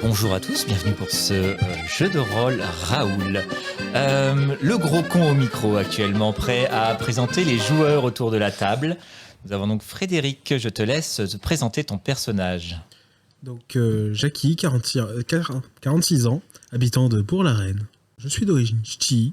Bonjour à tous, bienvenue pour ce jeu de rôle Raoul. Le gros con au micro actuellement, prêt à présenter les joueurs autour de la table. Nous avons donc Frédéric, je te laisse te présenter ton personnage. Donc Jackie, 46 ans, habitant de Bourg-la-Reine. Je suis d'origine ch'ti,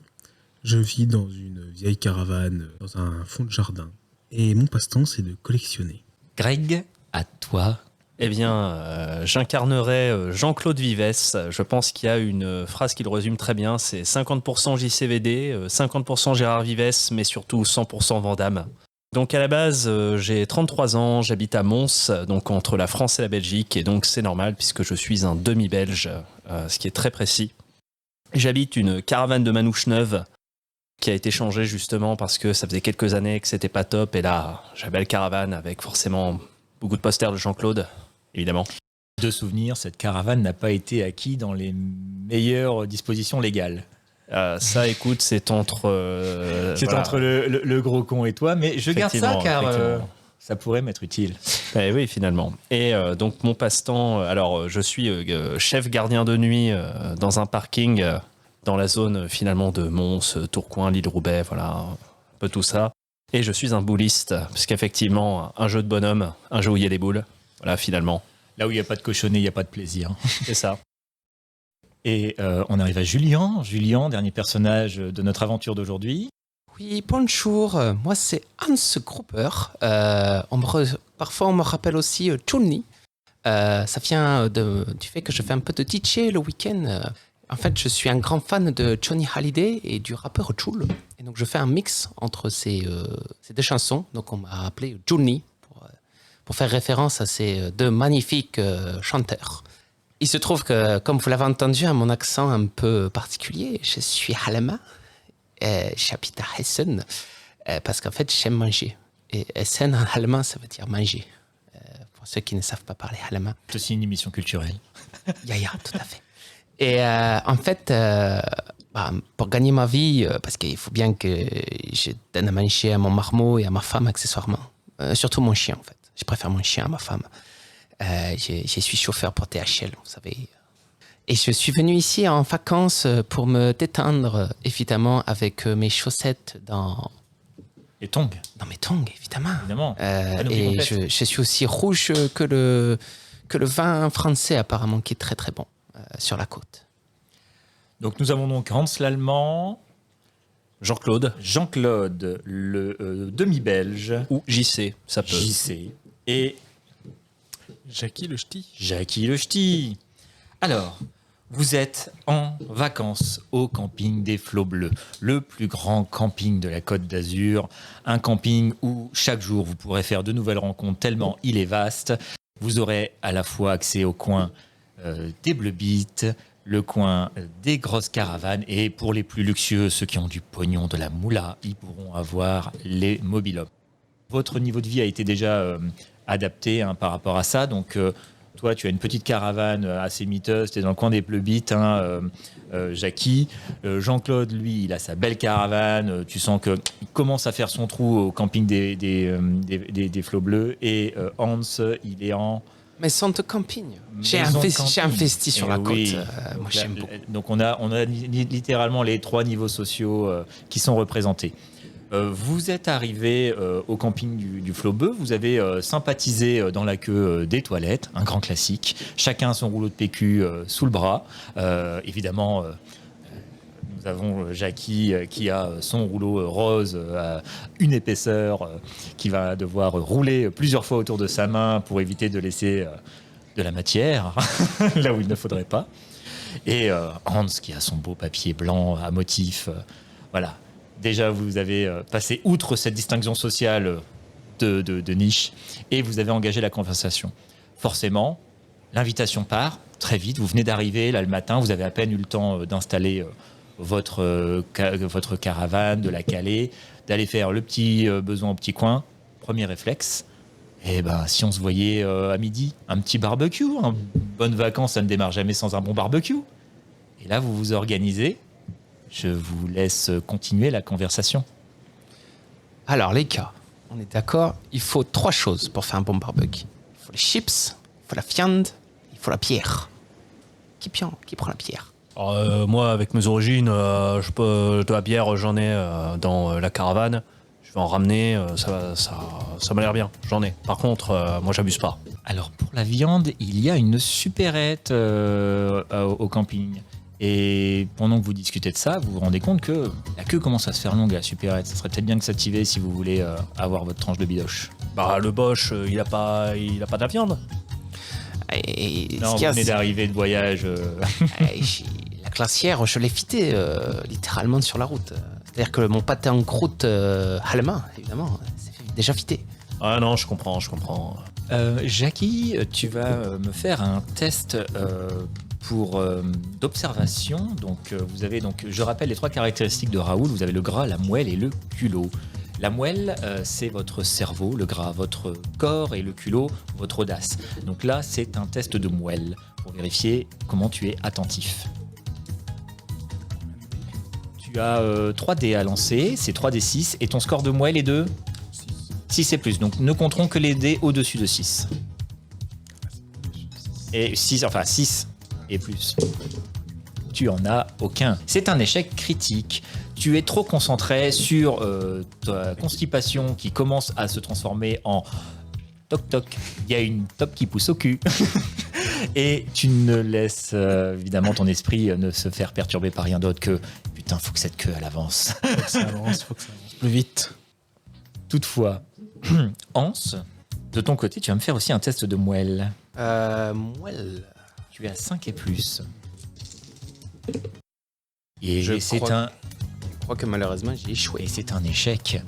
je vis dans une vieille caravane dans un fond de jardin. Et mon passe-temps, c'est de collectionner. Greg, à toi. Eh bien, j'incarnerai Jean-Claude Vives. Je pense qu'il y a une phrase qui le résume très bien, c'est 50% JCVD, 50% Gérard Vives, mais surtout 100% Vandame. Donc à la base, j'ai 33 ans, j'habite à Mons, donc entre la France et la Belgique, et donc c'est normal puisque je suis un demi-belge, ce qui est très précis. J'habite une caravane de manouches neuve qui a été changée justement parce que ça faisait quelques années que c'était pas top, et là, j'avais la caravane avec forcément beaucoup de posters de Jean-Claude, évidemment. De souvenir, cette caravane n'a pas été acquise dans les meilleures dispositions légales. Ça, écoute, c'est entre... Entre le gros con et toi, mais je garde ça car ça pourrait m'être utile. Eh oui, finalement. Et donc, mon passe-temps... alors, je suis chef gardien de nuit dans un parking dans la zone, finalement, de Mons, Tourcoing, Lille-Roubaix, voilà, un peu tout ça. Et je suis un bouliste, parce qu'effectivement, un jeu de bonhomme, un jeu où il y a des boules, voilà, finalement. Là où il n'y a pas de cochonnet, il n'y a pas de plaisir. C'est ça. Et on arrive à Julien. Julien, dernier personnage de notre aventure d'aujourd'hui. Oui, bonjour. Moi, c'est Hans Gruber. Parfois, on me rappelle aussi Chulny. Ça vient du fait que je fais un peu de DJ le week-end. En fait, je suis un grand fan de Johnny Hallyday et du rappeur Jul. Et donc, je fais un mix entre ces deux chansons. Donc, on m'a appelé Chulny pour faire référence à ces deux magnifiques chanteurs. Il se trouve que, comme vous l'avez entendu, à mon accent un peu particulier, je suis allemand. J'habite à Hessen parce qu'en fait, j'aime manger. Et Hessen en allemand, ça veut dire manger. Pour ceux qui ne savent pas parler allemand. C'est aussi une émission culturelle. Ya, tout à fait. Et en fait, pour gagner ma vie, parce qu'il faut bien que je donne à manger à mon marmot et à ma femme accessoirement. Surtout mon chien, en fait. Je préfère mon chien à ma femme. Je suis chauffeur pour THL, vous savez. Et je suis venu ici en vacances pour me détendre, évidemment, avec mes chaussettes dans... Les tongs. Dans mes tongs, évidemment. Évidemment. Et je suis aussi rouge que le vin français, apparemment, qui est très très bon sur la côte. Donc nous avons donc Hans l'Allemand, Jean-Claude. Jean-Claude, le demi-belge. Ou JC, ça peut. JC. Et Jackie le ch'ti. Jackie le ch'ti. Alors, vous êtes en vacances au camping des Flots Bleus, le plus grand camping de la Côte d'Azur, un camping où chaque jour vous pourrez faire de nouvelles rencontres tellement il est vaste. Vous aurez à la fois accès au coin des Bleu Beat, le coin des grosses caravanes, et pour les plus luxueux, ceux qui ont du pognon, de la moula, ils pourront avoir les mobil-homes. Votre niveau de vie a été déjà adapté par rapport à ça, donc... toi, tu as une petite caravane assez miteuse, tu es dans le coin des Bleu Beat, Jackie. Jean-Claude, lui, il a sa belle caravane. Tu sens qu'il commence à faire son trou au camping des Flots Bleus. Et Hans, il est en... Maison de camping. J'ai Maison investi sur la côte. oui. Moi, j'aime beaucoup. Donc, on a littéralement les 3 niveaux sociaux qui sont représentés. Vous êtes arrivé au camping du Flot Bleu, vous avez sympathisé dans la queue des toilettes, un grand classique, chacun son rouleau de PQ sous le bras. Évidemment, nous avons Jackie qui a son rouleau rose à une épaisseur, qui va devoir rouler plusieurs fois autour de sa main pour éviter de laisser de la matière là où il ne faudrait pas. Et Hans qui a son beau papier blanc à motif, voilà. Déjà, vous avez passé outre cette distinction sociale de niche et vous avez engagé la conversation. Forcément, l'invitation part très vite. Vous venez d'arriver là le matin, vous avez à peine eu le temps d'installer votre caravane, de la caler, d'aller faire le petit besoin au petit coin. Premier réflexe, si on se voyait à midi, un petit barbecue. Bonne vacances, ça ne démarre jamais sans un bon barbecue. Et là, vous vous organisez. Je vous laisse continuer la conversation. Alors, les gars, on est d'accord, il faut 3 choses pour faire un bon barbecue. Il faut les chips, il faut la viande, il faut la bière. qui prend la bière? Alors, moi, avec mes origines, de la bière, j'en ai dans la caravane. Je vais en ramener, ça m'a l'air bien, j'en ai. Par contre, moi, j'abuse pas. Alors pour la viande, il y a une supérette au camping. Et pendant que vous discutez de ça, vous vous rendez compte que la queue commence à se faire longue à la supérette. Ça serait peut-être bien de s'activer si vous voulez avoir votre tranche de bidoche. Bah, le Bosch, il a pas de la viande. Et Non, ce vous qu'il y a, venez c'est- d'arriver de voyage. La glacière, je l'ai fité littéralement sur la route. C'est-à-dire que mon pâté en croûte à la main, évidemment, c'est déjà fité. Ah non, je comprends. Jackie, tu vas me faire un test d'observation. Donc, vous avez je rappelle les 3 caractéristiques de Raoul. Vous avez le gras, la moelle et le culot. La moelle, c'est votre cerveau, le gras, votre corps, et le culot, votre audace. Donc là, c'est un test de moelle pour vérifier comment tu es attentif. Tu as 3 dés à lancer, c'est 3 dés 6, et ton score de moelle est de 6 et plus. Donc ne compterons que les dés au-dessus de 6. Et 6 et plus. Tu en as aucun. C'est un échec critique. Tu es trop concentré sur ta constipation qui commence à se transformer en toc toc. Il y a une top qui pousse au cul. Et tu ne laisses évidemment ton esprit ne se faire perturber par rien d'autre que putain, faut que cette queue elle avance. Faut que ça avance plus vite. Toutefois, Hans, de ton côté, tu vas me faire aussi un test de moelle. Moelle. Tu es à 5 et plus. Et Je c'est crois que malheureusement, j'ai échoué. c'est un échec.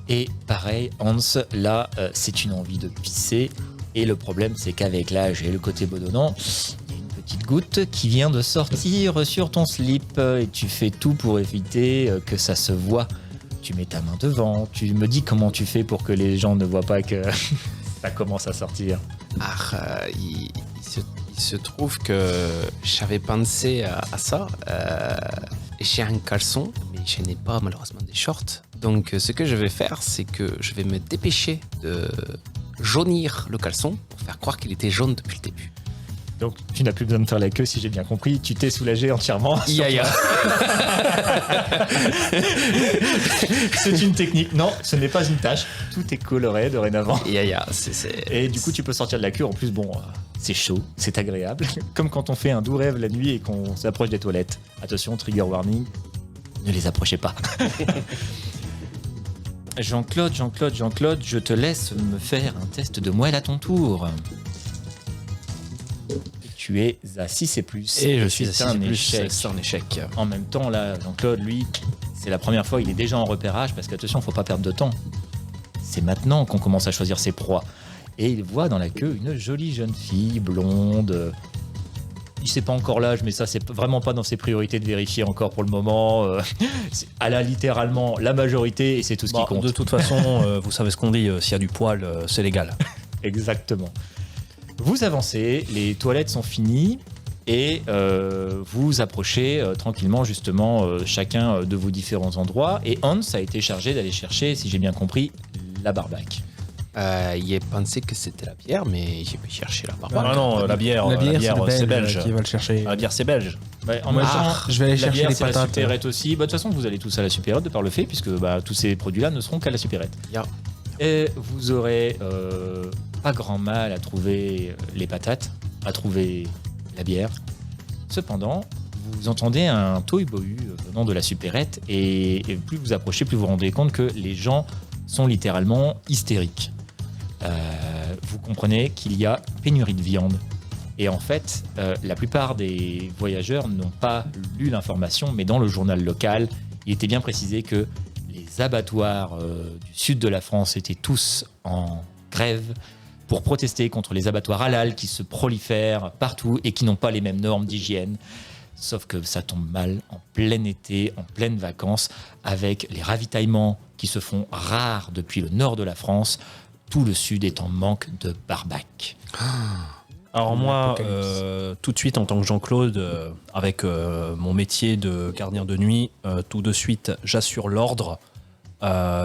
Et pareil, Hans, là, c'est une envie de pisser. Et le problème, c'est qu'avec l'âge et le côté bedonnant, il y a une petite goutte qui vient de sortir sur ton slip. Et tu fais tout pour éviter que ça se voit. Tu mets ta main devant. Tu me dis comment tu fais pour que les gens ne voient pas que ça commence à sortir. Il se trouve que j'avais pensé à ça. J'ai un caleçon, mais je n'ai pas malheureusement des shorts. Donc ce que je vais faire, c'est que je vais me dépêcher de jaunir le caleçon pour faire croire qu'il était jaune depuis le début. Donc tu n'as plus besoin de faire la queue si j'ai bien compris. Tu t'es soulagé entièrement. C'est une technique. Non, ce n'est pas une tâche. Tout est coloré dorénavant. Et du coup, tu peux sortir de la queue. En plus, bon, c'est chaud, c'est agréable. Comme quand on fait un doux rêve la nuit et qu'on s'approche des toilettes. Attention, trigger warning, ne les approchez pas. Jean-Claude, je te laisse me faire un test de moelle à ton tour. Tu es à 6 et plus. Et je suis à 6 un et plus, échec. c'est un échec. En même temps, là, Jean-Claude, lui, c'est la première fois, il est déjà en repérage parce qu'attention, faut pas perdre de temps. C'est maintenant qu'on commence à choisir ses proies. Et il voit dans la queue une jolie jeune fille, blonde. Il sait pas encore l'âge, mais ça, c'est vraiment pas dans ses priorités de vérifier encore pour le moment. Elle a littéralement la majorité et c'est tout ce qui compte. De toute façon, vous savez ce qu'on dit, s'il y a du poil, c'est légal. Exactement. Vous avancez, les toilettes sont finies et vous approchez tranquillement justement chacun de vos différents endroits. Et Hans a été chargé d'aller chercher, si j'ai bien compris, la barbaque. Il a pensé que c'était la bière, mais j'ai pu chercher la barbaque. Ah non, la bière, c'est belge. qui va le chercher. La bière, c'est belge. En même temps, Je vais aller la chercher bière, les c'est la patates. supérette aussi. De toute façon, vous allez tous à la supérette de par le fait, puisque tous ces produits-là ne seront qu'à la supérette. Ya. Et vous aurez pas grand mal à trouver les patates, à trouver la bière. Cependant, vous entendez un tohu-bohu venant de la supérette et plus vous approchez, plus vous vous rendez compte que les gens sont littéralement hystériques. Vous comprenez qu'il y a pénurie de viande. Et en fait, la plupart des voyageurs n'ont pas lu l'information, mais dans le journal local, il était bien précisé que les abattoirs du sud de la France étaient tous en grève pour protester contre les abattoirs halal qui se prolifèrent partout et qui n'ont pas les mêmes normes d'hygiène. Sauf que ça tombe mal en plein été, en pleines vacances, avec les ravitaillements qui se font rares depuis le nord de la France. Tout le sud est en manque de barbaque. Alors moi, L'apocalypse. tout de suite en tant que Jean-Claude, avec mon métier de gardien de nuit, tout de suite j'assure l'ordre.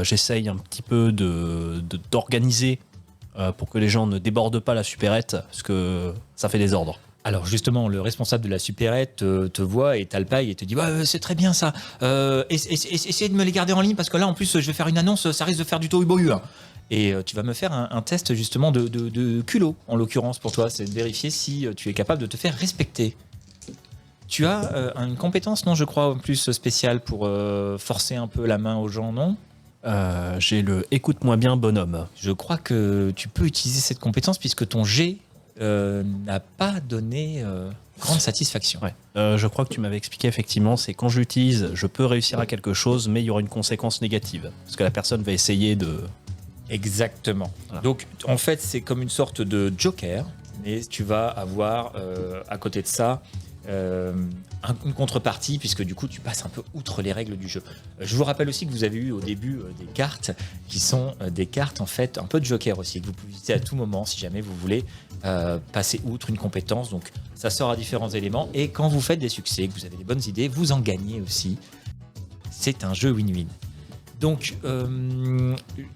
J'essaye un petit peu d'organiser pour que les gens ne débordent pas la supérette, parce que ça fait des ordres. Alors justement, le responsable de la supérette te voit et t'alpaille et te dit ouais, c'est très bien ça. Essayez de me les garder en ligne parce que là en plus je vais faire une annonce, ça risque de faire du tohu-bohu. Hein. Et tu vas me faire un test justement de culot en l'occurrence pour toi, c'est de vérifier si tu es capable de te faire respecter. Tu as une compétence, non, je crois, en plus spéciale pour forcer un peu la main aux gens, non ? J'ai le écoute-moi bien bonhomme. Je crois que tu peux utiliser cette compétence puisque ton G n'a pas donné grande satisfaction. Ouais. Je crois que tu m'avais expliqué effectivement, c'est quand je l'utilise, je peux réussir à quelque chose, mais il y aura une conséquence négative. Parce que la personne va essayer de... Exactement. Voilà. Donc en fait c'est comme une sorte de joker, mais tu vas avoir à côté de ça une contrepartie puisque du coup tu passes un peu outre les règles du jeu. Je vous rappelle aussi que vous avez eu au début des cartes qui sont des cartes en fait un peu de joker aussi que vous pouvez utiliser à tout moment si jamais vous voulez passer outre une compétence. Donc ça sort à différents éléments et quand vous faites des succès, que vous avez des bonnes idées, vous en gagnez aussi. C'est un jeu win-win. Donc,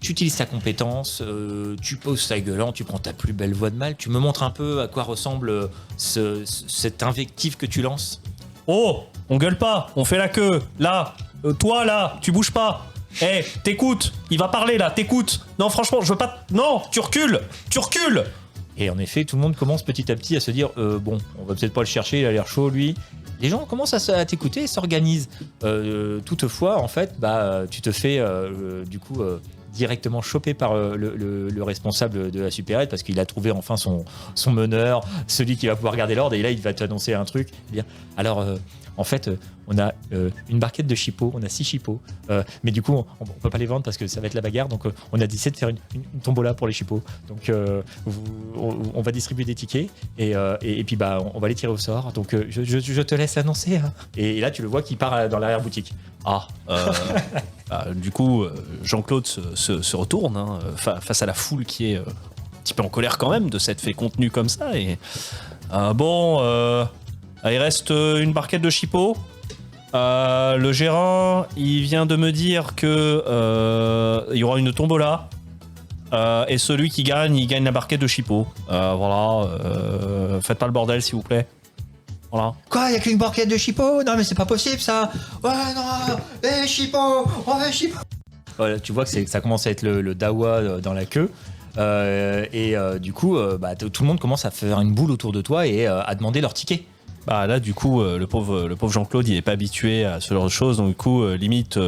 tu utilises ta compétence, tu poses ta gueulant, tu prends ta plus belle voix de mal, tu me montres un peu à quoi ressemble cette invective que tu lances. Oh, on gueule pas, on fait la queue. Là, toi là, tu bouges pas. Eh, t'écoutes, il va parler là, t'écoutes. Non, franchement, je veux pas... Non, tu recules. Et en effet, tout le monde commence petit à petit à se dire bon, on va peut-être pas le chercher, il a l'air chaud lui. Les gens commencent à t'écouter et s'organisent. Toutefois, en fait, tu te fais du coup directement chopé par le responsable de la supérette parce qu'il a trouvé enfin son meneur, celui qui va pouvoir garder l'ordre et là il va t'annoncer un truc. Eh bien, alors en fait on a une barquette de chipots, on a 6 chipots, mais du coup on peut pas les vendre parce que ça va être la bagarre, donc on a décidé de faire une tombola pour les chipots. Donc on va distribuer des tickets et puis on va les tirer au sort. Donc je te laisse annoncer. Hein. Et là tu le vois qui part dans l'arrière-boutique. Du coup, Jean-Claude se retourne hein, face à la foule qui est un petit peu en colère quand même de cette fait contenu comme ça. Et il reste une barquette de chipots. Le gérant, il vient de me dire que il y aura une tombola. Et celui qui gagne, il gagne la barquette de chipots. Faites pas le bordel s'il vous plaît. Voilà. Quoi, il n'y a qu'une barquette de chipots? Non mais c'est pas possible ça. Ouais non, chipots, on veut chipots. Voilà, tu vois que ça commence à être le dawa dans la queue. Du coup, tout le monde commence à faire une boule autour de toi et à demander leur ticket. Là du coup le pauvre Jean-Claude il est pas habitué à ce genre de choses, donc du coup limite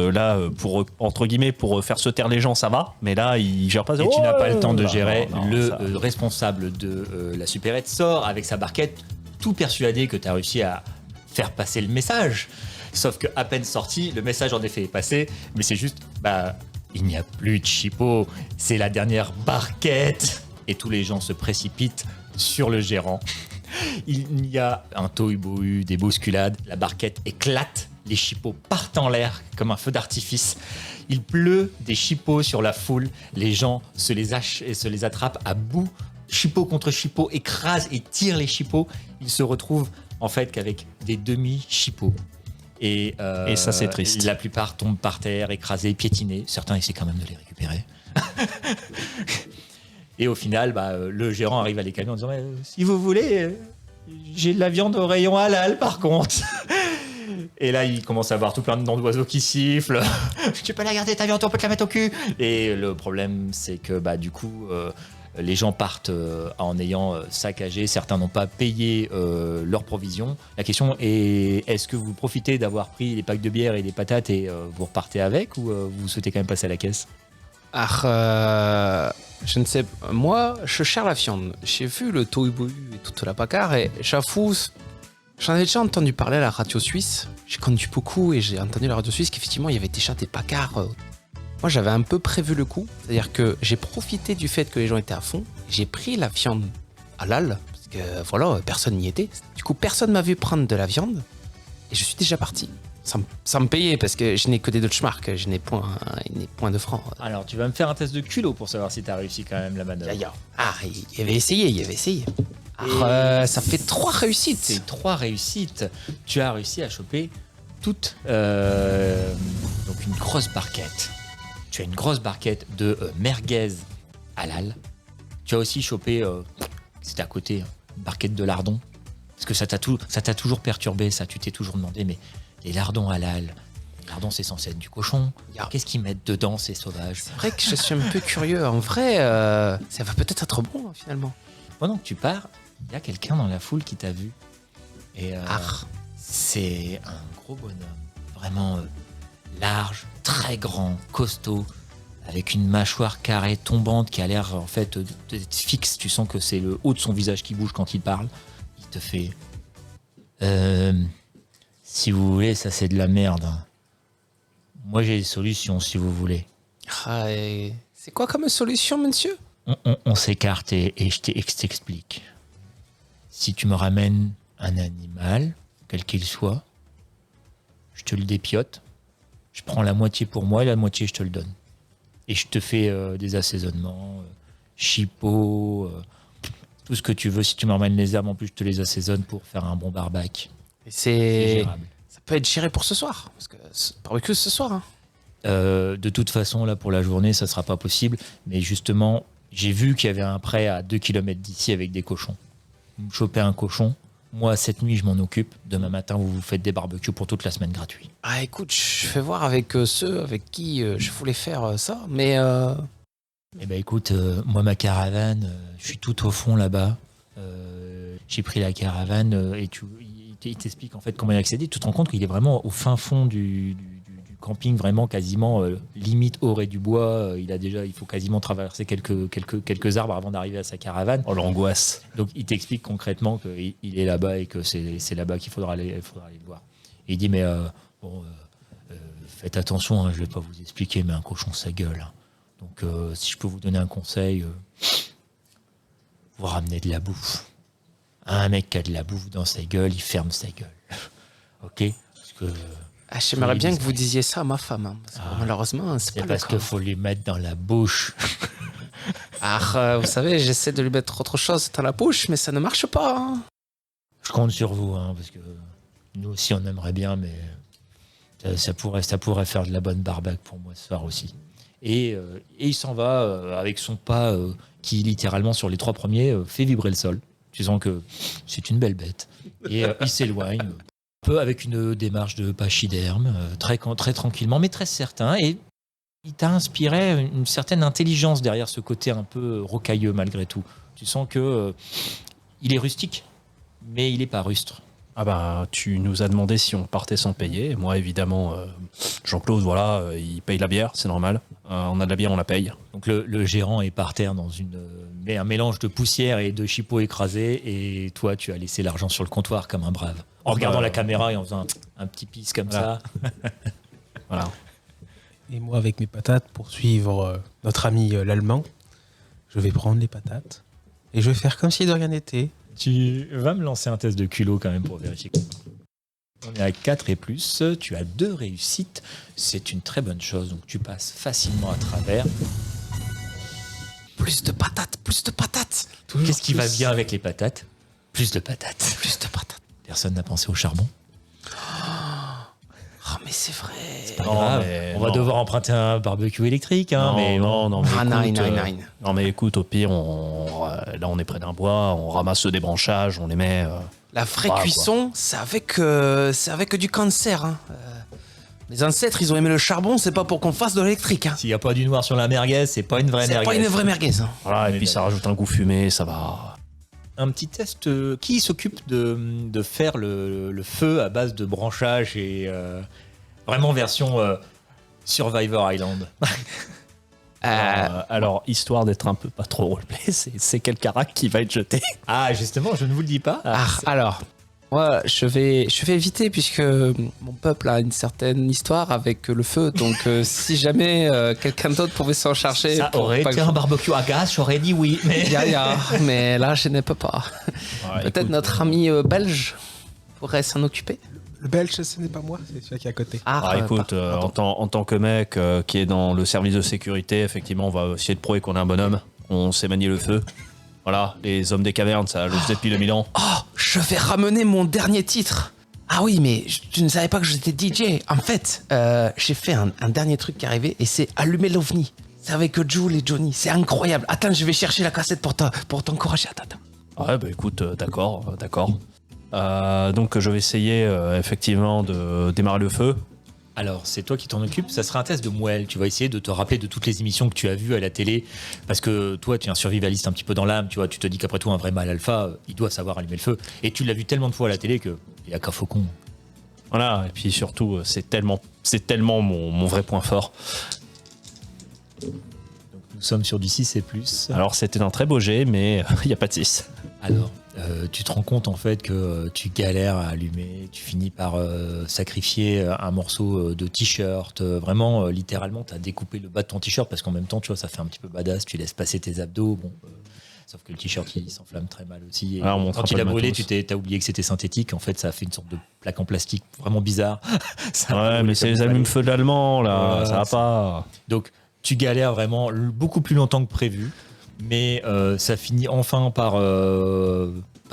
pour entre guillemets pour faire se taire les gens ça va, mais là il gère pas. Et tu n'as pas le temps de gérer. Le responsable de la supérette sort avec sa barquette tout persuadé que tu as réussi à faire passer le message. Sauf que à peine sorti, le message en effet est passé, mais c'est juste il n'y a plus de chipots, c'est la dernière barquette. Et tous les gens se précipitent sur le gérant. Il y a un tohu-bohu, des bousculades, la barquette éclate, les chipots partent en l'air comme un feu d'artifice. Il pleut des chipots sur la foule, les gens se les hachent et se les attrapent à bout. Chipot contre chipot, écrasent et tirent les chipots. Ils se retrouvent en fait qu'avec des demi-chipots. Et ça c'est triste. La plupart tombent par terre, écrasés, piétinés. Certains essaient quand même de les récupérer. Et au final, le gérant arrive à les calmer en disant si vous voulez, j'ai de la viande au rayon halal par contre. Et là, il commence à avoir tout plein de noms d'oiseaux qui sifflent. Tu peux la garder ta viande, on peut te la mettre au cul. Et le problème, c'est que du coup, les gens partent en ayant saccagé. Certains n'ont pas payé leurs provisions. La question est, est-ce que vous profitez d'avoir pris les packs de bière et des patates et vous repartez avec ou vous souhaitez quand même passer à la caisse? Je ne sais. Moi, je cherche la viande. J'ai vu le tohu-bohu et toute la bagarre et j'avoue, j'en avais déjà entendu parler à la radio suisse. J'ai connu beaucoup et j'ai entendu à la radio suisse qu'effectivement il y avait déjà des bagarres. Moi, j'avais un peu prévu le coup, c'est-à-dire que j'ai profité du fait que les gens étaient à fond. J'ai pris la viande halal parce que voilà, personne n'y était. Du coup, personne m'a vu prendre de la viande et je suis déjà parti. Sans me payer parce que je n'ai que des Deutschmark, je n'ai point de francs. Alors, tu vas me faire un test de culot pour savoir si tu as réussi quand même la manœuvre. Il avait essayé. Ça fait 3 réussites. C'est 3 réussites. Tu as réussi à choper toute donc une grosse barquette. Tu as une grosse barquette de merguez halal. Tu as aussi chopé, c'était à côté, une barquette de lardons. Parce que ça t'a toujours perturbé, ça. Tu t'es toujours demandé, mais les lardons halal, les lardons, c'est censé être du cochon. Qu'est-ce qu'ils mettent dedans, ces sauvages? C'est vrai que je suis un peu curieux. En vrai, ça va peut-être être bon, hein, finalement. Pendant que tu pars, il y a quelqu'un dans la foule qui t'a vu. Et Ah. c'est un gros bonhomme, vraiment large, très grand, costaud, avec une mâchoire carrée tombante qui a l'air en fait d'être fixe. Tu sens que c'est le haut de son visage qui bouge quand il parle. Il te fait si vous voulez, ça c'est de la merde. Moi j'ai des solutions si vous voulez. Ah, et c'est quoi comme solution, monsieur? On s'écarte et je t'explique. Si tu me ramènes un animal, quel qu'il soit, je te le dépiote, je prends la moitié pour moi et la moitié je te le donne. Et je te fais des assaisonnements, chipot, tout ce que tu veux. Si tu me ramènes les herbes, en plus je te les assaisonne pour faire un bon barbac. Et C'est gérable. ça peut être géré pour ce soir. Parce que barbecue ce soir. Hein. De toute façon, là, pour la journée, ça sera pas possible. Mais justement, j'ai vu qu'il y avait un prêt à 2 km d'ici avec des cochons. Vous me chopez un cochon. Moi, cette nuit, je m'en occupe. Demain matin, vous vous faites des barbecues pour toute la semaine gratuits. Ah, écoute, je vais voir avec ceux avec qui je voulais faire ça. Mais Eh ben, écoute, moi, ma caravane, je suis tout au fond là-bas. J'ai pris la caravane et il t'explique en fait comment y accéder. Tu te rends compte qu'il est vraiment au fin fond du camping, vraiment quasiment limite Orée du Bois. Il faut quasiment traverser quelques arbres avant d'arriver à sa caravane. Oh, l'angoisse. Donc il t'explique concrètement qu'il est là-bas et que c'est là-bas qu'il faudra aller le voir. Et il dit mais faites attention, hein, je vais pas vous expliquer, mais un cochon ça gueule. Hein. Donc si je peux vous donner un conseil, vous ramenez de la bouffe. Un mec qui a de la bouffe dans sa gueule, il ferme sa gueule. Ok? Parce que j'aimerais bien que vous disiez ça à ma femme. Hein, parce que malheureusement, c'est pas le parce cas. qu'il faut lui mettre dans la bouche. Vous savez, j'essaie de lui mettre autre chose dans la bouche, mais ça ne marche pas. Hein. Je compte sur vous, hein, parce que nous aussi on aimerait bien, mais ça pourrait faire de la bonne barbaque pour moi ce soir aussi. Et il s'en va avec son pas qui littéralement sur les 3 premiers fait vibrer le sol. Tu sens que c'est une belle bête. Et il s'éloigne, un peu avec une démarche de pachyderme, très tranquillement, mais très certain. Et il t'a inspiré une certaine intelligence derrière ce côté un peu rocailleux malgré tout. Tu sens que il est rustique, mais il n'est pas rustre. Ah bah, tu nous as demandé si on partait sans payer. Moi, évidemment, Jean-Claude, voilà, il paye la bière, c'est normal. On a de la bière, on la paye. Donc le gérant est par terre dans un mélange de poussière et de chipots écrasés, et toi, tu as laissé l'argent sur le comptoir comme un brave. En regardant la caméra et en faisant un petit pisse comme Voilà. ça. Voilà. Et moi, avec mes patates, pour suivre notre ami l'Allemand, je vais prendre les patates et je vais faire comme si de rien n'était. Tu vas me lancer un test de culot quand même pour vérifier. On est à 4 et plus, tu as 2 réussites, c'est une très bonne chose, donc tu passes facilement à travers. Plus de patates, plus de patates. Qu'est-ce qui va bien avec les patates? Plus de patates. Plus de patates. Personne n'a pensé au charbon. Oh, mais c'est vrai. Pas Non, grave, mais on va non. devoir emprunter un barbecue électrique. Hein, Non, mais non, mais Ah, écoute, nine. non, mais écoute, au pire, là, on est près d'un bois, on ramasse le débranchage, on les met. La vraie Voilà, cuisson, c'est avec du cancer. Hein. Les ancêtres, ils ont aimé le charbon, c'est pas pour qu'on fasse de l'électrique. Hein. s'il n'y a pas du noir sur la merguez, c'est pas une vraie C'est merguez. pas une vraie merguez. Hein. Voilà, et Mais puis ça rajoute un goût fumé, ça va. Un petit test. Qui s'occupe de faire le feu à base de branchage et vraiment version Survivor Island? Alors, histoire d'être un peu pas trop roleplay, c'est quel carac qui va être jeté? Ah, justement, je ne vous le dis pas. Alors, moi, je vais éviter puisque mon peuple a une certaine histoire avec le feu. Donc, si jamais quelqu'un d'autre pouvait s'en charger, Ça pour aurait pas été que- un barbecue à gaz, j'aurais dit oui. Mais... mais là, je ne peux pas. Peut-être notre ami belge pourrait s'en occuper. Le belge, ce n'est pas moi, c'est celui qui est à côté. Écoute, en tant que mec qui est dans le service de sécurité, effectivement, on va essayer de prouver qu'on est un bonhomme. On sait manier le feu. Voilà, les hommes des cavernes, ça le faisait depuis 2000 ans. Oh, je vais ramener mon dernier titre. Ah oui, mais tu ne savais pas que j'étais DJ. En fait, j'ai fait un dernier truc qui est arrivé et c'est Allumer l'OVNI. C'est avec Jules et Johnny. C'est incroyable. Attends, je vais chercher la cassette pour t'encourager. Attends. Ouais, bah écoute, d'accord. Donc je vais essayer effectivement de démarrer le feu. Alors, c'est toi qui t'en occupes. Ça sera un test de moelle. Tu vas essayer de te rappeler de toutes les émissions que tu as vues à la télé. Parce que toi, tu es un survivaliste un petit peu dans l'âme. Tu vois, tu te dis qu'après tout, un vrai mâle alpha, il doit savoir allumer le feu. Et tu l'as vu tellement de fois à la télé qu'il n'y a qu'un faucon. Voilà, et puis surtout, c'est tellement mon vrai point fort. Donc, nous sommes sur du 6 et plus. Alors, c'était un très beau jet, mais il n'y a pas de 6. Alors, tu te rends compte en fait que tu galères à allumer, tu finis par sacrifier un morceau de t-shirt. Vraiment, littéralement, tu as découpé le bas de ton t-shirt parce qu'en même temps, tu vois, ça fait un petit peu badass, tu laisses passer tes abdos. Bon, sauf que le t-shirt, il s'enflamme très mal aussi. Et quand il a brûlé, tu t'as oublié que c'était synthétique. En fait, ça a fait une sorte de plaque en plastique vraiment bizarre. Ouais, mais c'est les allumes-feu d'allemand, là, Ouais, ça va pas. Donc, tu galères vraiment beaucoup plus longtemps que prévu. Mais ça finit enfin par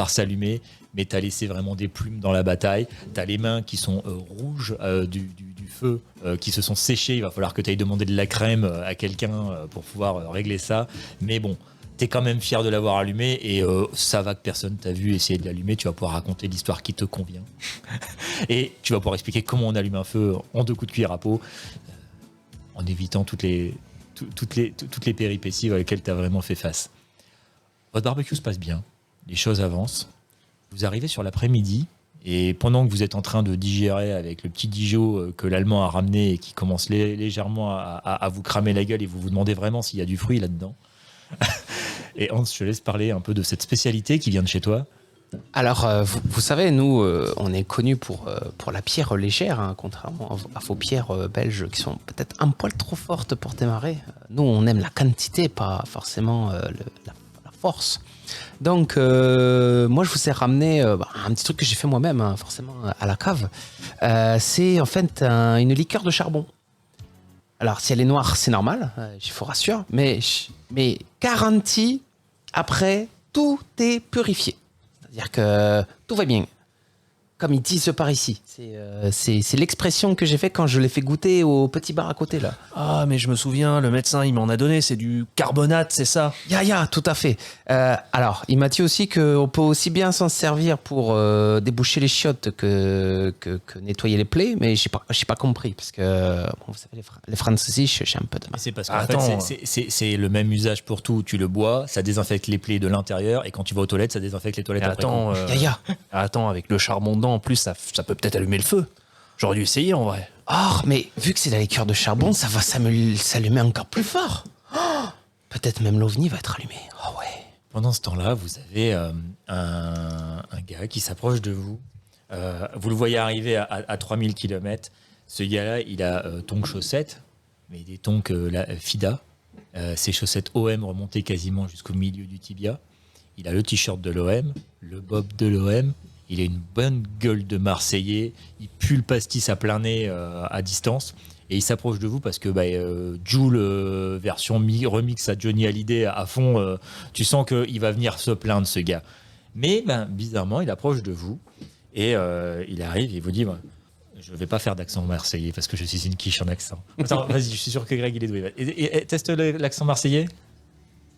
s'allumer. Mais tu as laissé vraiment des plumes dans la bataille. Tu as les mains qui sont rouges du feu, qui se sont séchées. Il va falloir que tu ailles demander de la crème à quelqu'un pour pouvoir régler ça. Mais bon, tu es quand même fier de l'avoir allumé. Et ça va que personne t'a vu essayer de l'allumer. Tu vas pouvoir raconter l'histoire qui te convient. Et tu vas pouvoir expliquer comment on allume un feu en 2 coups de cuillère à peau, en évitant toutes les péripéties auxquelles tu as vraiment fait face. Votre barbecue se passe bien, les choses avancent. Vous arrivez sur l'après-midi et pendant que vous êtes en train de digérer avec le petit Dijon que l'Allemand a ramené et qui commence légèrement à vous cramer la gueule et vous vous demandez vraiment s'il y a du fruit là-dedans. Et Hans, je te laisse parler un peu de cette spécialité qui vient de chez toi. Alors, vous savez, nous, on est connus pour la pierre légère, hein, contrairement à vos pierres belges qui sont peut-être un poil trop fortes pour démarrer. Nous, on aime la quantité, pas forcément la force. Donc, moi, je vous ai ramené un petit truc que j'ai fait moi-même, hein, forcément, à la cave. C'est en fait une liqueur de charbon. Alors, si elle est noire, c'est normal, je vous rassure, mais garantie, après, tout est purifié. C'est-à-dire que tout va bien. Comme ils disent par ici. C'est l'expression que j'ai fait quand je l'ai fait goûter au petit bar à côté, là. Ah, mais je me souviens, le médecin, il m'en a donné, c'est du carbonate, c'est ça? Tout à fait. Alors, il m'a dit aussi qu'on peut aussi bien s'en servir pour déboucher les chiottes que nettoyer les plaies, mais j'ai pas compris, parce que, bon, vous savez, les Français, j'ai un peu de mal. C'est parce qu'en Attends. fait, c'est le même usage pour tout. Tu le bois, ça désinfecte les plaies de l'intérieur et quand tu vas aux toilettes, ça désinfecte les toilettes après. Attends, attends, avec le charbon dedans, en plus, ça peut peut-être allumer le feu. J'aurais dû essayer, en vrai. Oh, mais vu que c'est la liqueur de charbon, ça va s'allumer encore plus fort. Oh, peut-être même l'OVNI va être allumé. Oh ouais. Pendant ce temps-là, vous avez un gars qui s'approche de vous. Vous le voyez arriver à 3000 km. Ce gars-là, il a tongs chaussettes, mais des tongs FIDA. Ses chaussettes OM remontées quasiment jusqu'au milieu du tibia. Il a le t-shirt de l'OM, le bob de l'OM. Il a une bonne gueule de Marseillais. Il pue le pastis à plein nez à distance. Et il s'approche de vous parce que Jul, version remix à Johnny Hallyday à fond, tu sens qu'il va venir se plaindre, ce gars. Mais bizarrement, il approche de vous et il arrive et il vous dit je ne vais pas faire d'accent marseillais parce que je suis une quiche en accent. Attends, vas-y, je suis sûr que Greg, il est doué. Et teste l'accent marseillais.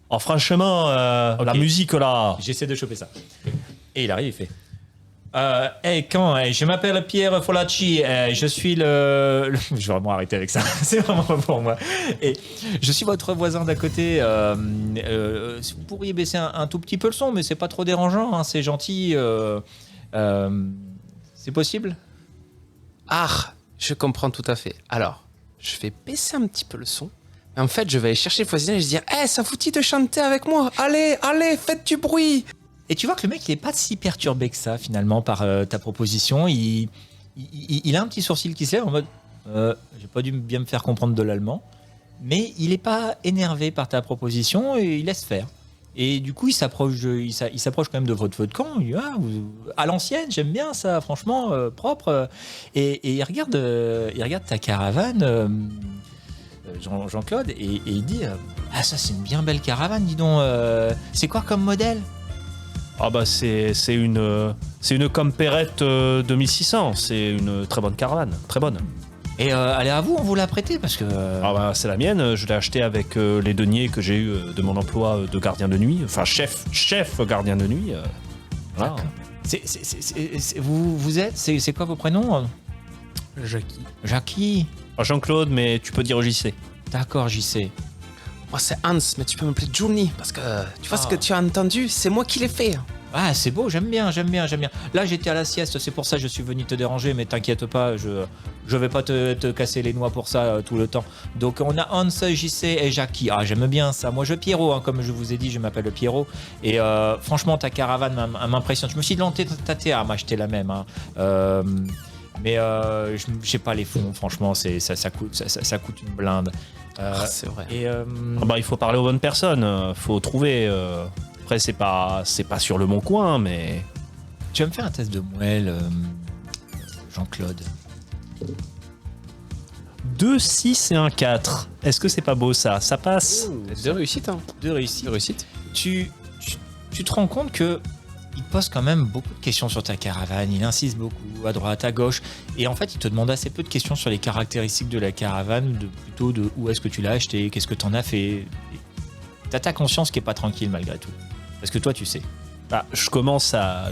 Oh, franchement, Ok. la musique, là. J'essaie de choper ça. Et il arrive, il fait je m'appelle Pierre Folacci, je suis je vais vraiment arrêter avec ça, c'est vraiment pas pour moi. Et je suis votre voisin d'à côté. Si vous pourriez baisser un tout petit peu le son, mais c'est pas trop dérangeant, hein, c'est gentil. C'est possible? Ah, je comprends tout à fait. Alors, je vais baisser un petit peu le son. En fait, je vais aller chercher le voisin et je vais dire ça vous dit de chanter avec moi? Allez, faites du bruit! Et tu vois que le mec, il est pas si perturbé que ça, finalement, par ta proposition. Il a un petit sourcil qui se lève en mode j'ai pas dû bien me faire comprendre de l'allemand. Mais il est pas énervé par ta proposition et il laisse faire. Et du coup, il s'approche quand même de votre feu de camp. Il dit à l'ancienne, j'aime bien ça, franchement, propre. Et il regarde ta caravane, Jean-Claude, et il dit ça, c'est une bien belle caravane, dis donc. C'est quoi comme modèle? Ah bah c'est une Camperette 2600, c'est une très bonne caravane, très bonne. Et elle est à vous, on vous l'a prêtée parce que... Ah bah c'est la mienne, je l'ai achetée avec les deniers que j'ai eu de mon emploi de gardien de nuit, enfin chef gardien de nuit. Voilà. Vous êtes, c'est quoi vos prénoms? Jackie. Jackie. Alors, Jean-Claude, mais tu peux dire JC. D'accord, JC. Moi, c'est Hans, mais tu peux m'appeler Johnny, parce que tu vois ce que tu as entendu, c'est moi qui l'ai fait. Ah, c'est beau, j'aime bien. Là, j'étais à la sieste, c'est pour ça que je suis venu te déranger, mais t'inquiète pas, je vais pas te casser les noix pour ça tout le temps. Donc, on a Hans, JC et Jackie. Ah, j'aime bien ça. Moi, Pierrot, hein, comme je vous ai dit, je m'appelle Pierrot. Et franchement, ta caravane m'impressionne. Je me suis tenté à m'acheter la même. Hein. Mais je sais pas les fonds, franchement, ça coûte une blinde. C'est vrai. Et Il faut parler aux bonnes personnes, faut trouver. Après, c'est pas sur le bon coin, mais. tu vas me faire un test de moelle, Jean-Claude. 2, 6 et un 4. Est-ce que c'est pas beau ça? Ça passe? De réussite, hein. De réussite. De réussite. Tu te rends compte que il pose quand même beaucoup de questions sur ta caravane, il insiste beaucoup à droite, à gauche, et en fait il te demande assez peu de questions sur les caractéristiques de la caravane, plutôt de où est-ce que tu l'as acheté, qu'est-ce que t'en as fait. T'as ta conscience qui est pas tranquille malgré tout, parce que toi tu sais. Je commence à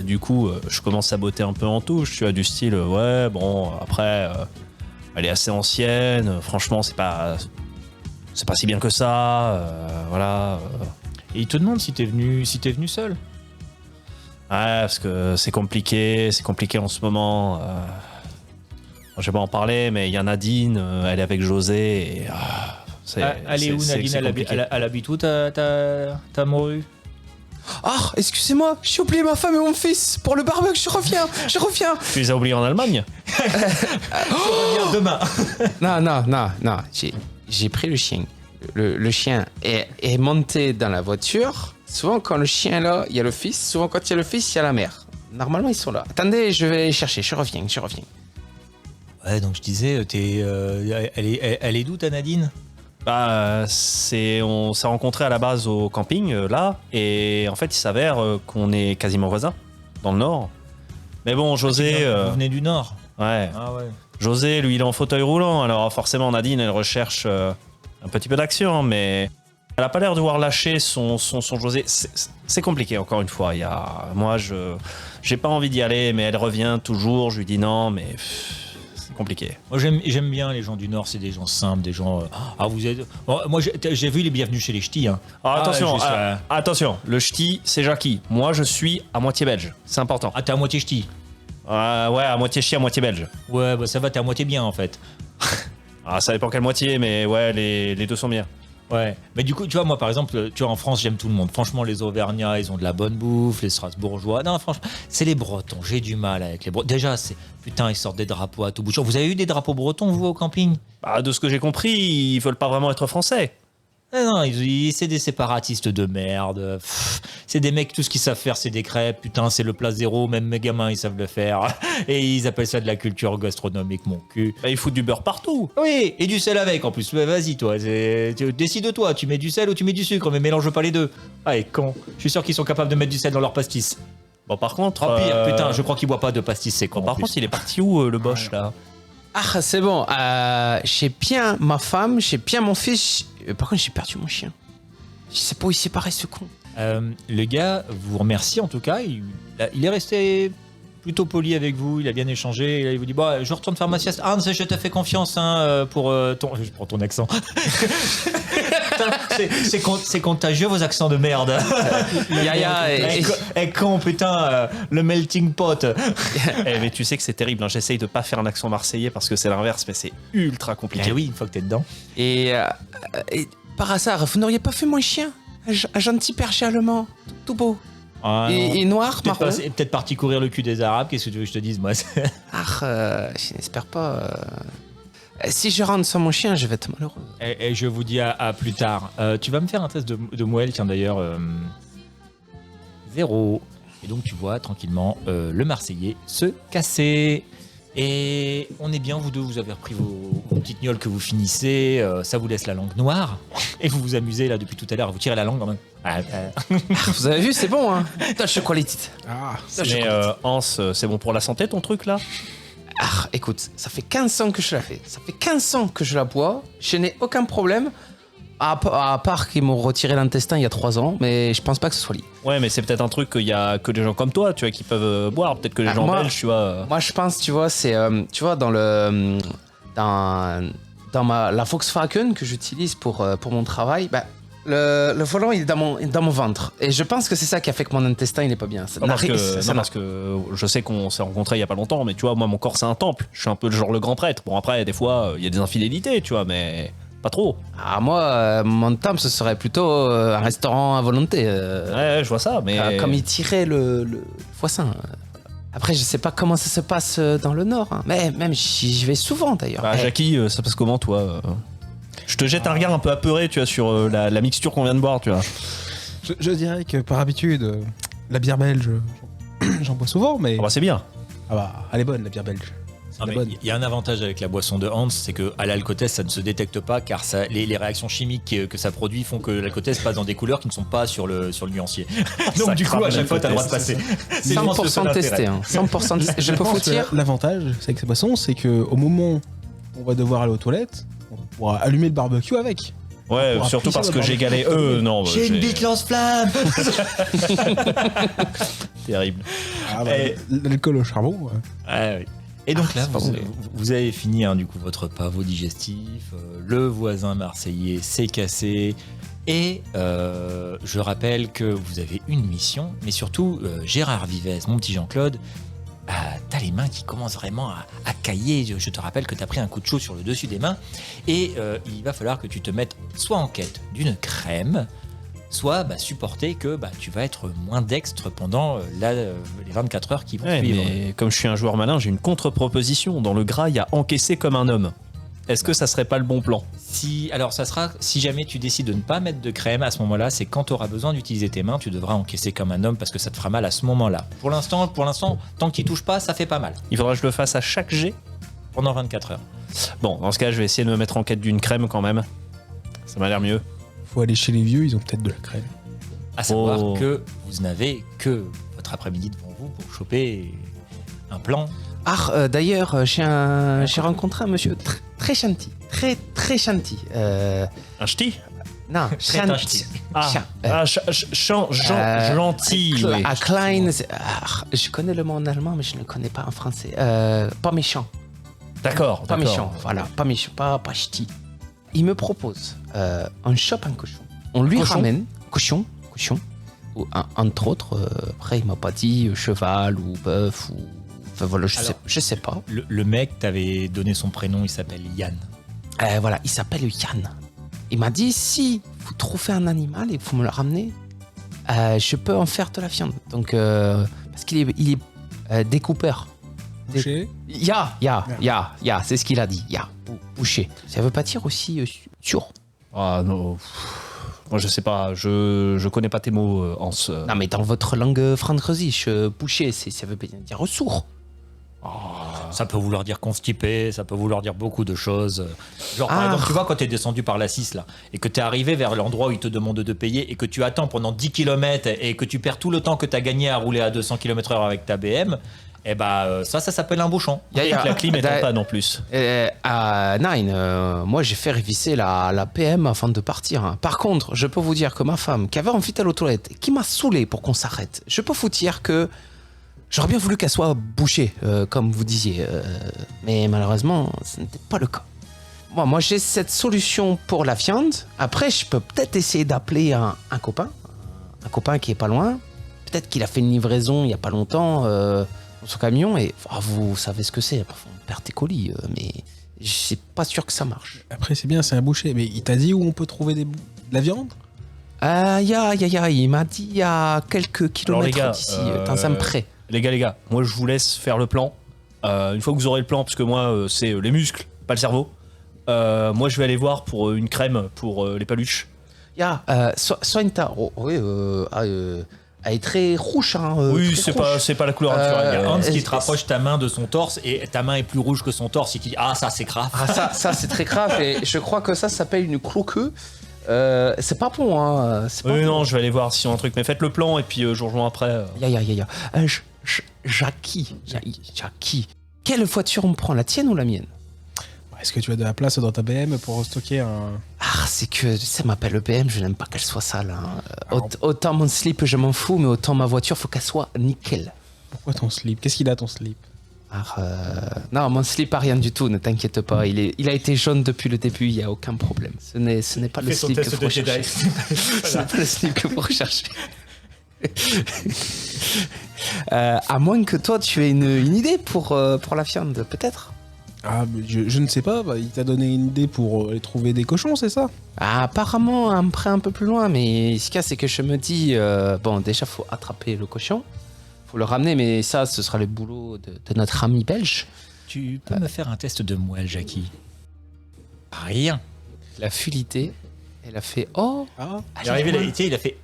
botter un peu en touche, tu vois, du style, ouais, bon, après, elle est assez ancienne, franchement, c'est pas si bien que ça, voilà. Et il te demande si t'es venu seul. Ouais, parce que c'est compliqué en ce moment. Je vais pas en parler, mais il y a Nadine, elle est avec José. Et, Elle est où Nadine? Elle habite où ta morue? Ah, excusez-moi, j'ai oublié ma femme et mon fils pour le barbecue, je reviens. Tu les as oubliés en Allemagne? Je reviens demain. Non, j'ai pris le chien. Le chien est monté dans la voiture. Souvent, quand le chien est là, il y a le fils. Souvent, quand il y a le fils, il y a la mère. Normalement, ils sont là. Attendez, je vais les chercher. Je reviens. Ouais, donc je disais, elle est d'où ta Nadine? On s'est rencontrés à la base au camping, là. Et en fait, il s'avère qu'on est quasiment voisins, dans le Nord. Mais bon, José... Vous venez du Nord? Ouais. Ah ouais. José, lui, il est en fauteuil roulant. Alors forcément, Nadine, elle recherche un petit peu d'action, mais... Elle a pas l'air de vouloir lâcher son José. C'est compliqué, encore une fois. Moi, j'ai pas envie d'y aller, mais elle revient toujours. Je lui dis non, mais c'est compliqué. Moi, j'aime bien les gens du Nord. C'est des gens simples, des gens. Vous êtes. Bon, moi, j'ai vu les bienvenus chez les ch'tis. Hein. Attention. Le ch'ti, c'est Jackie. Moi, je suis à moitié belge. C'est important. Ah, t'es à moitié ch'ti? Ouais, à moitié ch'ti, à moitié belge. Ouais, bah ça va. T'es à moitié bien en fait. Ça dépend quelle moitié, mais ouais, les deux sont bien. Ouais, mais du coup, tu vois, moi par exemple, tu vois, en France, j'aime tout le monde. Franchement, les Auvergnats, ils ont de la bonne bouffe, les Strasbourgeois. Non, franchement, c'est les Bretons. J'ai du mal avec les Bretons. Déjà, putain, ils sortent des drapeaux à tout bout de champ. Vous avez eu des drapeaux bretons, vous, au camping? De ce que j'ai compris, ils veulent pas vraiment être français. Non, c'est des séparatistes de merde. C'est des mecs, tout ce qu'ils savent faire, c'est des crêpes. Putain, c'est le plat zéro. Même mes gamins, ils savent le faire. Et ils appellent ça de la culture gastronomique, mon cul. Ils foutent du beurre partout. Oui, et du sel avec en plus. Vas-y, toi. Décide-toi. Tu mets du sel ou tu mets du sucre, mais mélange pas les deux. Ah, et con. Je suis sûr qu'ils sont capables de mettre du sel dans leur pastis. Bon, par contre. Pire, putain, je crois qu'ils boivent pas de pastis, c'est con. Par contre, il est parti où, le Bosch, là? Ah, c'est bon. J'ai bien ma femme, j'ai bien mon fils. Par contre, j'ai perdu mon chien. Je sais pas où il s'est barré, ce con. Le gars vous remercie en tout cas. Il est resté plutôt poli avec vous. Il a bien échangé. Et il vous dit bon, je retourne faire ma sieste. Hans, je te fais confiance pour ton. Je prends ton accent. C'est contagieux vos accents de merde. Con, putain, le melting pot. Mais tu sais que c'est terrible. J'essaye de pas faire un accent marseillais parce que c'est l'inverse, mais c'est ultra compliqué. Oui, une fois que t'es dedans. Et par hasard, vous n'auriez pas fait mon chien? Un gentil percher allemand, tout beau. Et noir, marron. Peut-être parti courir le cul des Arabes. Qu'est-ce que tu veux que je te dise, moi? Je n'espère pas. Si je rentre sans mon chien, je vais être malheureux. Et je vous dis à plus tard. Tu vas me faire un test de moelle, tiens d'ailleurs. 0. Et donc tu vois tranquillement le Marseillais se casser. Et on est bien, vous deux, vous avez repris vos petites gnolles que vous finissez. Ça vous laisse la langue noire. Et vous vous amusez là depuis tout à l'heure à vous tirer la langue quand même. Vous avez vu, c'est bon, hein. Touch quality. Mais Hans, c'est bon pour la santé ton truc là? Écoute, ça fait 15 ans que je la fais. Ça fait 15 ans que je la bois. Je n'ai aucun problème. À part qu'ils m'ont retiré l'intestin il y a 3 ans, mais je pense pas que ce soit lié. Ouais, mais c'est peut-être un truc qu'il y a que des gens comme toi, tu vois, qui peuvent boire. Peut-être que les gens belges, tu vois. Moi, je pense, tu vois, c'est, tu vois, dans la Volkswagen que j'utilise pour mon travail, bah, le volant il est dans mon ventre. Et je pense que c'est ça qui a fait que mon intestin il est pas bien. Parce que je sais qu'on s'est rencontrés il y a pas longtemps, mais tu vois, moi mon corps c'est un temple. Je suis un peu genre le grand prêtre. Bon après, des fois, il y a des infidélités, tu vois, mais pas trop. Ah, moi, mon temple ce serait plutôt un restaurant à volonté. Ouais, je vois ça, mais. Comme il tirait le foissin. Après, je sais pas comment ça se passe dans le Nord, hein. Mais même j'y vais souvent d'ailleurs. Bah, Jackie, ça passe comment toi Je te jette un regard un peu apeuré, tu vois, sur la mixture qu'on vient de boire, tu vois. Je dirais que par habitude, la bière belge, j'en bois souvent, mais Ah bah c'est bien. elle est bonne la bière belge. C'est la bonne. Il y a un avantage avec la boisson de Hans, c'est qu'à l'alcotest, ça ne se détecte pas car les réactions chimiques que ça produit font que l'alcotest passe dans des couleurs qui ne sont pas sur le nuancier. Donc Ça du coup, crame à chaque fois, tu as le droit de l'alcotest. passer. C'est 100% testé, hein. 100% testé. Je peux vous pense que dire. l'avantage avec ces boissons, c'est qu'au moment où on va devoir aller aux toilettes, on pourra allumer le barbecue avec. Ouais, pourra surtout pisser parce dans que le j'ai barbecue. galé. Non, J'ai une bite lance-flamme. Terrible. L'alcool au charbon. Ouais. Ouais. Et donc là, c'est pas vous, bon. vous avez fini du coup votre pavot digestif, le voisin marseillais s'est cassé, et je rappelle que vous avez une mission, mais surtout Gérard Vivès, mon petit Jean-Claude, t'as les mains qui commencent vraiment à cailler. Je te rappelle que t'as pris un coup de chaud sur le dessus des mains, et il va falloir que tu te mettes soit en quête d'une crème, soit supporter que tu vas être moins dextre pendant les 24 heures qui vont Ouais, suivre. mais comme je suis un joueur malin, j'ai une contre-proposition. Dans le gras, il y a encaissé comme un homme. Est-ce que ça serait pas le bon plan? Alors ça sera, si jamais tu décides de ne pas mettre de crème à ce moment-là, c'est quand tu auras besoin d'utiliser tes mains, tu devras encaisser comme un homme parce que ça te fera mal à ce moment-là. Pour l'instant, tant que tu touches pas, ça fait pas mal. Il faudra que je le fasse à chaque jet. Pendant 24 heures. Bon, dans ce cas, je vais essayer de me mettre en quête d'une crème quand même. Ça m'a l'air mieux. Faut aller chez les vieux, ils ont peut-être de la crème. À savoir Oh. que vous n'avez que votre après-midi devant vous pour choper un plan. D'ailleurs, j'ai rencontré un monsieur très gentil. Très gentil. Un ch'ti? Non, Très gentil. Gentil. Oui. Klein. Je connais le mot en allemand, mais je ne le connais pas en français. Pas méchant. D'accord. Pas méchant, voilà. Pas méchant, pas ch'ti. Il me propose, on chope un cochon. On lui Cochon ramène. Cochon. Ou entre autres, après, il m'a pas dit cheval ou bœuf ou. Enfin voilà, je sais pas. Le mec t'avait donné son prénom, il s'appelle Yann. Voilà, il s'appelle Yann. Il m'a dit si vous trouvez un animal et vous me le ramenez, je peux en faire de la viande. Donc, parce qu'il est découpeur. Boucher. Ya, c'est ce qu'il a dit. Ya, boucher. Ça veut pas dire aussi sur. Ah non. Moi, je sais pas. Je connais pas tes mots, Hans. Non, mais dans votre langue francophone, boucher, ça veut bien dire sourd. Ça peut vouloir dire constipé, ça peut vouloir dire beaucoup de choses. Genre, par exemple, tu vois, quand tu es descendu par la 6 là, et que tu es arrivé vers l'endroit où ils te demandent de payer, et que tu attends pendant 10 km, et que tu perds tout le temps que tu as gagné à rouler à 200 km/h avec ta BM, et ça s'appelle un bouchon. Et que la clim est en panne en plus. À Nine, moi j'ai fait réviser la PM avant de partir, hein. Par contre, je peux vous dire que ma femme, qui avait envie d'aller aux toilettes, qui m'a saoulé pour qu'on s'arrête, je peux vous dire que j'aurais bien voulu qu'elle soit bouchée, comme vous disiez. Mais malheureusement, ce n'était pas le cas. Moi j'ai cette solution pour la viande. Après, je peux peut-être essayer d'appeler un copain qui est pas loin. Peut-être qu'il a fait une livraison il n'y a pas longtemps dans son camion. Et vous savez ce que c'est. Parfois, on perd tes colis. Mais je suis pas sûr que ça marche. Après, c'est bien, c'est un boucher. Mais il t'a dit où on peut trouver de la viande? Il m'a dit il y a quelques kilomètres gars, d'ici, dans un pré. Les gars, moi je vous laisse faire le plan. Une fois que vous aurez le plan, parce que moi c'est les muscles, pas le cerveau. Moi je vais aller voir pour une crème pour les paluches. Sointa. Elle est très rouge. Hein, Oui, très c'est pas la couleur naturelle. Il y a Hans qui et- te rapproche ta main de son torse, et ta main est plus rouge que son torse, et qui dit ça c'est grave. Ça c'est très grave. Et je crois que ça s'appelle une croqueux. C'est pas bon, hein. C'est pas Oui, bon. non, je vais aller voir si on a un truc. Mais faites le plan et puis je vous rejoins après. Jackie. Quelle voiture on prend, la tienne ou la mienne? Est-ce que tu as de la place dans ta BM pour stocker un... Ah, c'est que ça m'appelle le BM, je n'aime pas qu'elle soit sale. Hein. Autant mon slip, je m'en fous, mais autant ma voiture, faut qu'elle soit nickel. Pourquoi ton slip? Qu'est-ce qu'il a ton slip? Non, mon slip a rien du tout, ne t'inquiète pas. Il a été jaune depuis le début, il n'y a aucun problème. Ce n'est pas le slip que vous recherchez. Ce n'est pas le slip que vous recherchez. À moins que toi, tu aies une idée pour la viande, peut-être. Ah, mais je ne sais pas, bah, il t'a donné une idée pour aller trouver des cochons, c'est ça? Ah, apparemment, un près un peu plus loin, mais ce qu'il y a, c'est que je me dis, bon, déjà, faut attraper le cochon, faut le ramener, mais ça, ce sera le boulot de notre ami belge. Tu peux me faire un test de moelle, Jackie? Rien. Elle a fulité, elle a fait oh. Ah, Il est arrivé, il a fait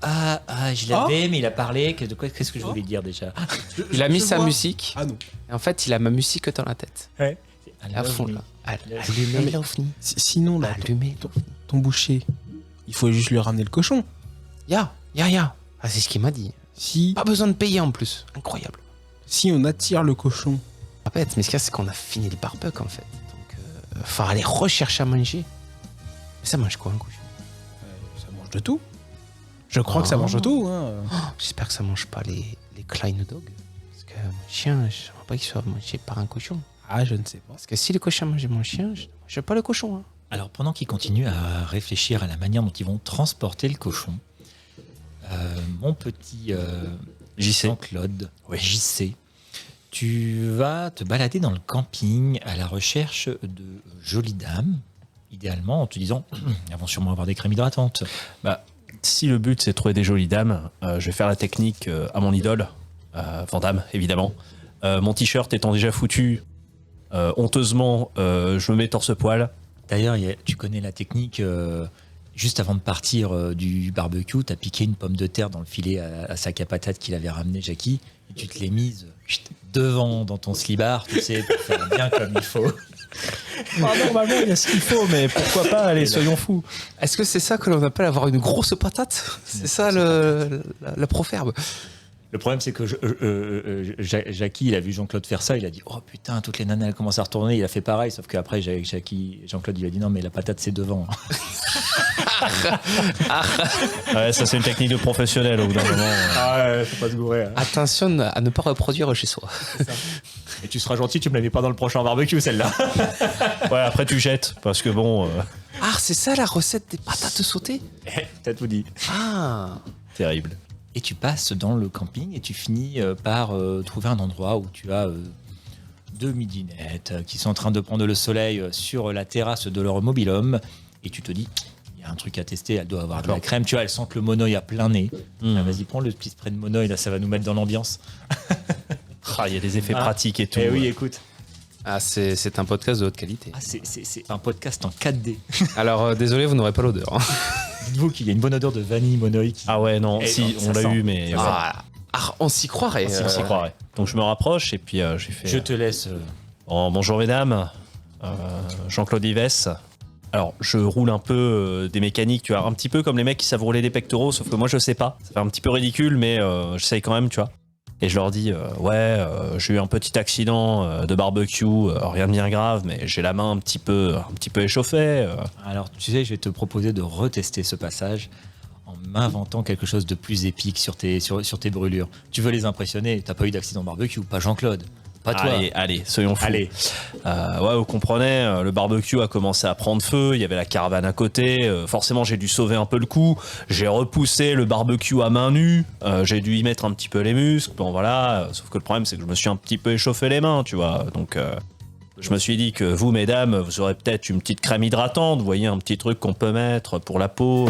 je l'avais, mais il a parlé. Qu'est-ce que je voulais dire déjà? Il a mis je sa vois. musique, Ah non. et en fait, il a ma musique dans la tête. Ouais. À fond, là. Allumez mais- l'ovni. Sinon, là, Allumez. ton boucher, il faut juste lui ramener le cochon. Ya. Ah, c'est ce qu'il m'a dit. Si Pas besoin de payer en plus. Incroyable. on attire le cochon, Pas bête, mais ce qu'il y a, c'est qu'on a fini le barbecue en fait. Donc, faut aller rechercher à manger. Mais ça mange quoi un cochon? ça mange de tout. Je crois que ça mange de tout. Hein. J'espère que ça mange pas les Klein Dog. Parce que mon chien, je ne pas qu'il soit mangé par un cochon. Ah, je ne sais pas. Parce que si le cochon mangeait mon chien, je ne mangerais pas le cochon. Hein. Alors, pendant qu'ils continuent à réfléchir à la manière dont ils vont transporter le cochon, mon petit JC. Jean-Claude, JC, tu vas te balader dans le camping à la recherche de jolies dames, idéalement en te disant elles vont sûrement avoir des crèmes hydratantes. Si le but c'est de trouver des jolies dames, je vais faire la technique à mon idole, Van Damme évidemment. Mon t-shirt étant déjà foutu, honteusement, je me mets torse-poil. D'ailleurs, tu connais la technique, juste avant de partir du barbecue, tu as piqué une pomme de terre dans le filet à sac à patates qu'il avait ramené Jackie, et tu te l'es mise devant dans ton slibard, tu sais, pour faire bien comme il faut. Normalement, il y a ce qu'il faut, mais pourquoi pas, allez, soyons fous. Est-ce que c'est ça que l'on appelle avoir une grosse patate? C'est ça le proverbe? Le problème, c'est que Jackie, il a vu Jean-Claude faire ça, il a dit oh putain, toutes les nanas elles commencent à retourner, il a fait pareil, sauf qu'après Jean-Claude il a dit non mais la patate c'est devant. Ouais, ça c'est une technique de professionnel au bout d'un moment. Faut pas se gourer. Attention à ne pas reproduire chez soi. Et tu seras gentil, tu me la mets pas dans le prochain barbecue celle-là. Ouais, après tu jettes, parce que bon, Ah, c'est ça la recette des patates sautées? T'as tout dit. Ah. terrible. Et tu passes dans le camping et tu finis par trouver un endroit où tu as deux midinettes qui sont en train de prendre le soleil sur la terrasse de leur mobil-home. Et tu te dis, il y a un truc à tester, elle doit avoir de la crème. Tu vois, elles sentent le monoeil à plein nez. Ah, vas-y, prends le petit spray de monoeil, là, ça va nous mettre dans l'ambiance. Il y a des effets pratiques et tout. Eh oui, écoute. Ah, c'est un podcast de haute qualité. Ah, c'est un podcast en 4D. Alors, désolé, vous n'aurez pas l'odeur. Hein. Dites-vous qu'il y a une bonne odeur de vanille monoeil qui... Ah ouais, non, Et si, non, on ça l'a sent. eu, mais... Ah, on s'y croirait. On s'y croirait. Donc je me rapproche et puis j'ai fait... Je te laisse... bonjour mesdames, Jean-Claude Vives. Alors je roule un peu des mécaniques, tu vois, un petit peu comme les mecs qui savent rouler des pectoraux, sauf que moi je sais pas. Ça fait un petit peu ridicule, mais j'essaye quand même, tu vois. Et je leur dis, j'ai eu un petit accident de barbecue, rien de bien grave, mais j'ai la main un petit peu échauffée. Alors, tu sais, je vais te proposer de retester ce passage en m'inventant quelque chose de plus épique sur tes brûlures. Tu veux les impressionner, t'as pas eu d'accident barbecue, pas Jean-Claude, pas toi. Allez, soyons fous. Allez. Ouais, vous comprenez, le barbecue a commencé à prendre feu, il y avait la caravane à côté, forcément j'ai dû sauver un peu le coup, j'ai repoussé le barbecue à main nue, j'ai dû y mettre un petit peu les muscles, bon voilà, sauf que le problème c'est que je me suis un petit peu échauffé les mains, tu vois, donc je me suis dit que vous mesdames, vous aurez peut-être une petite crème hydratante, vous voyez, un petit truc qu'on peut mettre pour la peau.